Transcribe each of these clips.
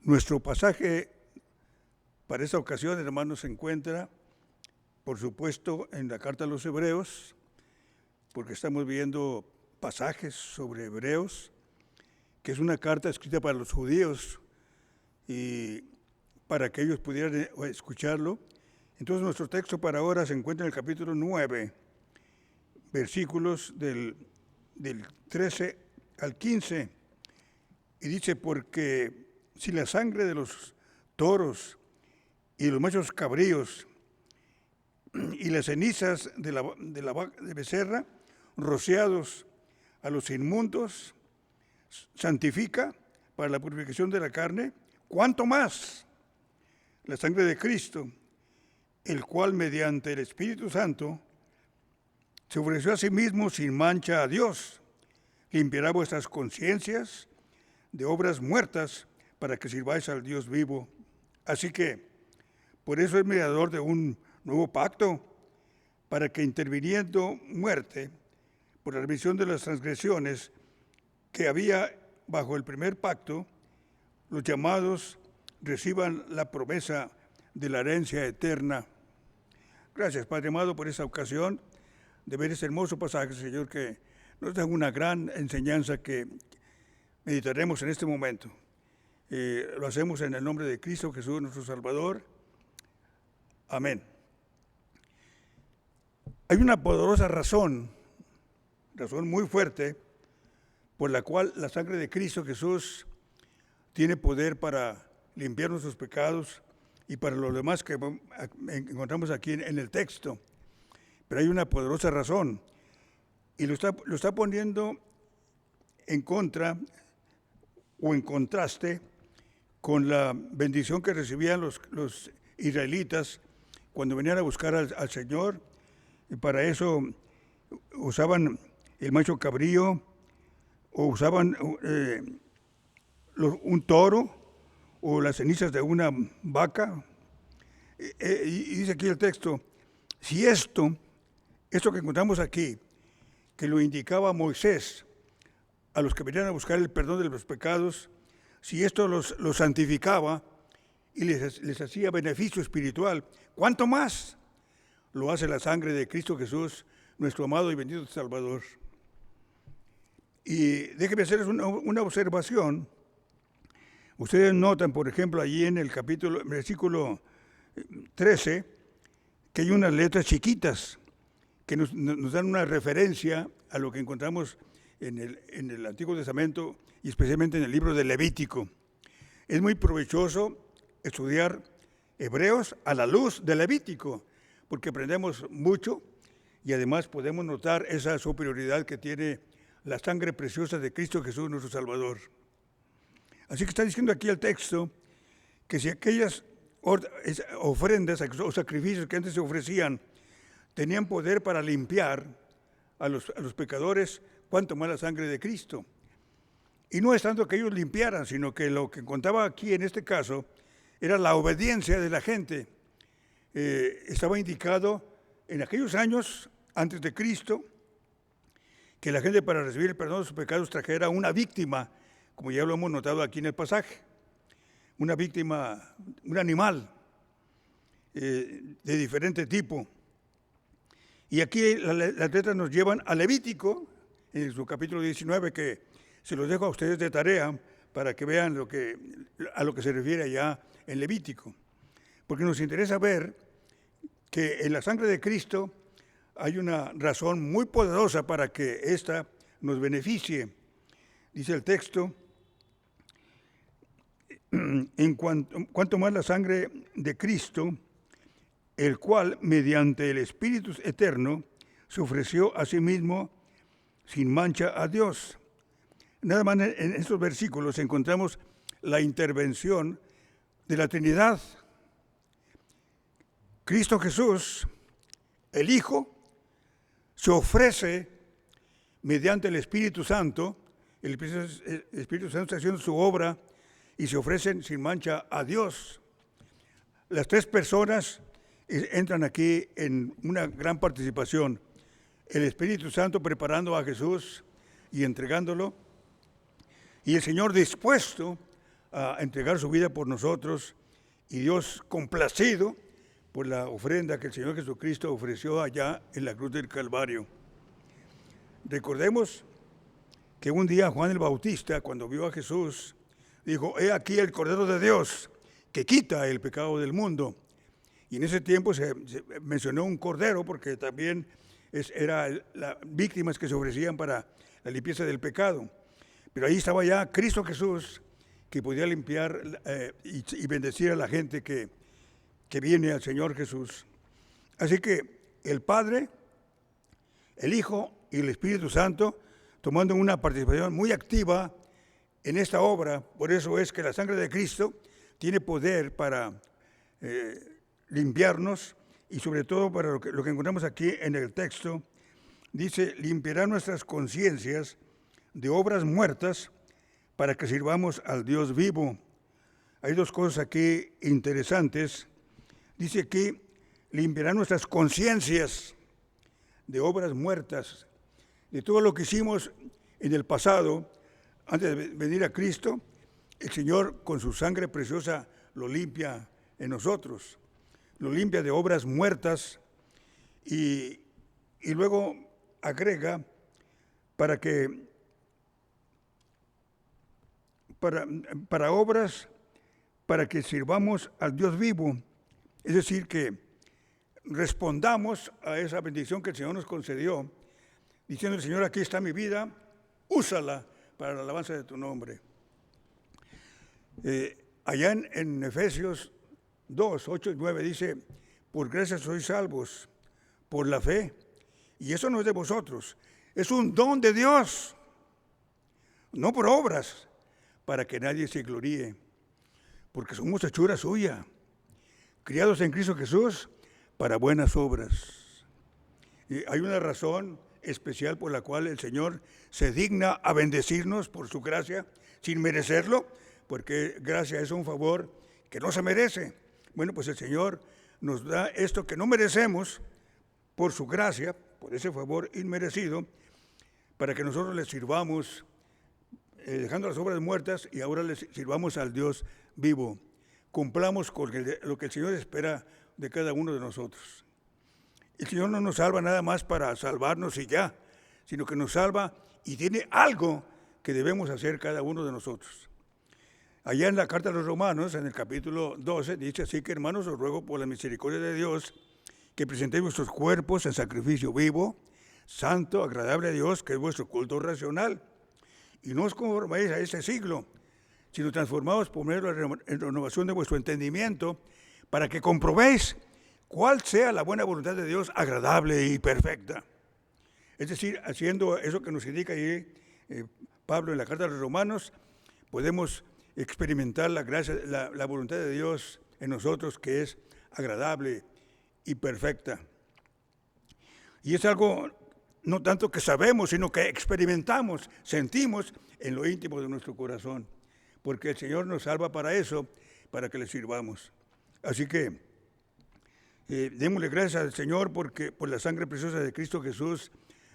Nuestro pasaje para esta ocasión, hermanos, se encuentra, por supuesto, en la carta a los Hebreos, porque estamos viendo pasajes sobre Hebreos, que es una carta escrita para los judíos y para que ellos pudieran escucharlo. Entonces nuestro texto para ahora se encuentra en el capítulo 9, versículos del 13 al 15, y dice: porque si la sangre de los toros y los machos cabríos y las cenizas de la becerra rociados a los inmundos santifica para la purificación de la carne, ¿cuánto más la sangre de Cristo, el cual mediante el Espíritu Santo se ofreció a sí mismo sin mancha a Dios, limpiará vuestras conciencias de obras muertas para que sirváis al Dios vivo? Así que, por eso es mediador de un nuevo pacto, para que interviniendo muerte por la remisión de las transgresiones que había bajo el primer pacto, los llamados reciban la promesa de la herencia eterna. Gracias, Padre amado, por esta ocasión de ver este hermoso pasaje, Señor, que nos da una gran enseñanza que meditaremos en este momento. Lo hacemos en el nombre de Cristo Jesús, nuestro Salvador. Amén. Hay una poderosa razón muy fuerte, por la cual la sangre de Cristo Jesús tiene poder para limpiar nuestros pecados y para los demás que encontramos aquí en el texto. Pero hay una poderosa razón, y lo está poniendo en contra o en contraste con la bendición que recibían los israelitas cuando venían a buscar al Señor, y para eso usaban el macho cabrío o usaban un toro o las cenizas de una vaca. Y dice aquí el texto, si esto que encontramos aquí, que lo indicaba Moisés a los que venían a buscar el perdón de los pecados, si esto los santificaba y les hacía beneficio espiritual, ¿cuánto más lo hace la sangre de Cristo Jesús, nuestro amado y bendito Salvador? Y déjenme hacerles una observación. Ustedes notan, por ejemplo, allí en el versículo 13, que hay unas letras chiquitas que nos dan una referencia a lo que encontramos en el Antiguo Testamento y especialmente en el libro de Levítico. Es muy provechoso estudiar Hebreos a la luz de Levítico, porque aprendemos mucho y además podemos notar esa superioridad que tiene la sangre preciosa de Cristo Jesús, nuestro Salvador. Así que está diciendo aquí el texto que si aquellas ofrendas o sacrificios que antes se ofrecían tenían poder para limpiar a los pecadores, cuánto más la sangre de Cristo. Y no es tanto que ellos limpiaran, sino que lo que contaba aquí en este caso era la obediencia de la gente. Estaba indicado en aquellos años antes de Cristo que la gente, para recibir el perdón de sus pecados, trajera una víctima, como ya lo hemos notado aquí en el pasaje, una víctima, un animal de diferente tipo. Y aquí las letras nos llevan a Levítico, en su capítulo 19, que se los dejo a ustedes de tarea para que vean a lo que se refiere allá en Levítico. Porque nos interesa ver que en la sangre de Cristo hay una razón muy poderosa para que ésta nos beneficie. Dice el texto, cuanto más la sangre de Cristo, el cual mediante el Espíritu eterno se ofreció a sí mismo sin mancha a Dios. Nada más en estos versículos encontramos la intervención de la Trinidad. Cristo Jesús, el Hijo, se ofrece mediante el Espíritu Santo. El Espíritu Santo está haciendo su obra y se ofrecen sin mancha a Dios. Las tres personas entran aquí en una gran participación. El Espíritu Santo preparando a Jesús y entregándolo, y el Señor dispuesto a entregar su vida por nosotros, y Dios complacido por la ofrenda que el Señor Jesucristo ofreció allá en la cruz del Calvario. Recordemos que un día Juan el Bautista, cuando vio a Jesús, dijo: he aquí el Cordero de Dios que quita el pecado del mundo. Y en ese tiempo se mencionó un cordero porque también eran las víctimas que se ofrecían para la limpieza del pecado. Pero ahí estaba ya Cristo Jesús, que podía limpiar y bendecir a la gente que viene al Señor Jesús. Así que el Padre, el Hijo y el Espíritu Santo tomando una participación muy activa en esta obra. Por eso es que la sangre de Cristo tiene poder para limpiarnos, y sobre todo para lo que encontramos aquí en el texto. Dice: limpiará nuestras conciencias de obras muertas para que sirvamos al Dios vivo. Hay dos cosas aquí interesantes. Dice aquí: limpiará nuestras conciencias de obras muertas, de todo lo que hicimos en el pasado. Antes de venir a Cristo, el Señor con su sangre preciosa lo limpia en nosotros, lo limpia de obras muertas, y luego agrega para obras para que sirvamos al Dios vivo. Es decir, que respondamos a esa bendición que el Señor nos concedió, diciendo: Señor, aquí está mi vida, úsala para la alabanza de tu nombre. Allá en Efesios 2, 8 y 9 dice: por gracia sois salvos, por la fe, y eso no es de vosotros, es un don de Dios, no por obras, para que nadie se gloríe, porque somos hechura suya, criados en Cristo Jesús para buenas obras. Y hay una razón especial por la cual el Señor se digna a bendecirnos por su gracia sin merecerlo, porque gracia es un favor que no se merece. Bueno, pues el Señor nos da esto que no merecemos por su gracia, por ese favor inmerecido, para que nosotros le sirvamos, dejando las obras muertas, y ahora le sirvamos al Dios vivo. Cumplamos con lo que el Señor espera de cada uno de nosotros. El Señor no nos salva nada más para salvarnos y ya, sino que nos salva y tiene algo que debemos hacer cada uno de nosotros. Allá en la carta a los Romanos, en el capítulo 12, dice: así que, hermanos, os ruego por la misericordia de Dios que presentéis vuestros cuerpos en sacrificio vivo, santo, agradable a Dios, que es vuestro culto racional. Y no os conforméis a este siglo, sino transformaos por medio de la renovación de vuestro entendimiento, para que comprobéis cuál sea la buena voluntad de Dios, agradable y perfecta. Es decir, haciendo eso que nos indica ahí Pablo en la carta a los Romanos, podemos experimentar la gracia, la voluntad de Dios en nosotros, que es agradable y perfecta. Y es algo no tanto que sabemos, sino que experimentamos, sentimos en lo íntimo de nuestro corazón, porque el Señor nos salva para eso, para que le sirvamos. Así que démosle gracias al Señor porque por la sangre preciosa de Cristo Jesús,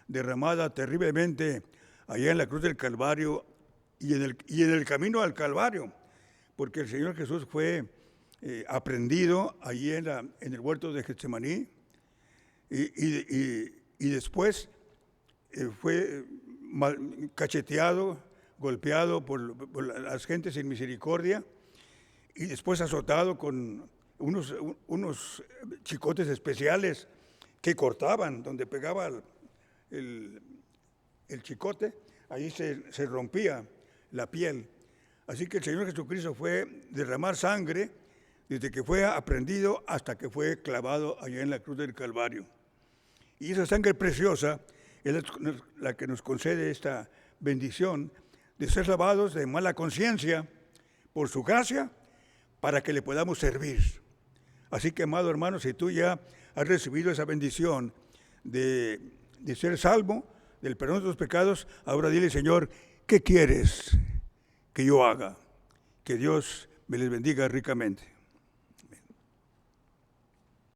derramada terriblemente allá en la cruz del Calvario y en el camino al Calvario, porque el Señor Jesús fue aprendido allí en el huerto de Getsemaní, y después fue cacheteado, golpeado por las gentes sin misericordia, y después azotado con unos chicotes especiales que cortaban, donde pegaba el chicote, ahí se rompía la piel. Así que el Señor Jesucristo fue derramar sangre desde que fue aprendido hasta que fue clavado allá en la cruz del Calvario. Y esa sangre preciosa es la que nos concede esta bendición de ser lavados de mala conciencia por su gracia, para que le podamos servir. Así que, amado hermano, si tú ya has recibido esa bendición de ser salvo, del perdón de tus pecados, ahora dile: Señor, ¿qué quieres que yo haga? Que Dios me les bendiga ricamente.